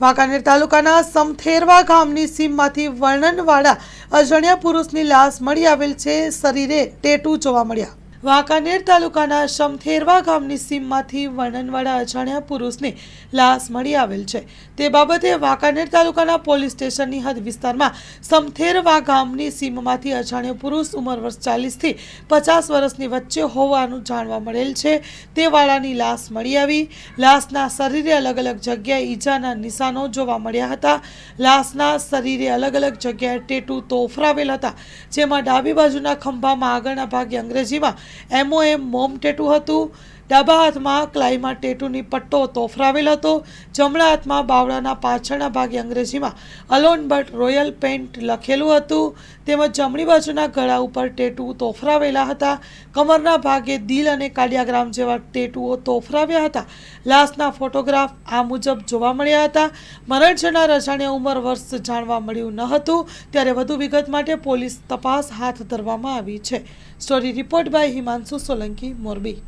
વાંકાનેર તાલુકાના સમથેરવા ગામની સીમમાંથી વર્ણનવાળા અજાણ્યા પુરુષની લાશ મળી આવેલ છે। શરીરે ટેટુ જોવા મળ્યા। વાંકાનેર તાલુકાના સમથેરવા ગામની સીમમાંથી વર્ણનવાળા અજાણ્યા પુરુષની લાશ મળી આવેલ છે। તે બાબતે વાંકાનેર તાલુકાના પોલીસ સ્ટેશનની હદ વિસ્તારમાં સમથેરવા ગામની સીમમાંથી અજાણ્યો પુરુષ ઉંમર વર્ષ 40 થી 50 વર્ષની વચ્ચે હોવાનું જાણવા મળેલ છે। તે વાળાની લાશ મળી આવી। લાશના શરીરે અલગ અલગ જગ્યાએ ઈજાના નિશાનો જોવા મળ્યા હતા। લાશના શરીરે અલગ અલગ જગ્યાએ ટેટુ તોફરાવેલ હતા, જેમાં ડાબી બાજુના ખંભામાં આગળના ભાગે અંગ્રેજીમાં MOM મોમ ટેટુ હતું। ડાબા હાથમાં ક્લાઈમાં ટેટુની પટ્ટો તોફરાવેલ હતો। જમણા હાથમાં બાવળાના પાછળના ભાગે અંગ્રેજીમાં અલોન બટ રોયલ પેન્ટ લખેલું હતું, તેમજ જમણી બાજુના ગળા ઉપર ટેટુ તોફરાવેલા હતા। કમરના ભાગે દિલ અને કાર્ડિયાગ્રામ જેવા ટેટુઓ તોફરાવ્યા હતા। લાશના ફોટોગ્રાફ આ મુજબ જોવા મળ્યા હતા। મરણ જનાર અજાણ્યા ઉંમર વર્ષ જાણવા મળ્યું ન હતું, ત્યારે વધુ વિગત માટે પોલીસ તપાસ હાથ ધરવામાં આવી છે। Story report by Himanshu Solanki, Morbi.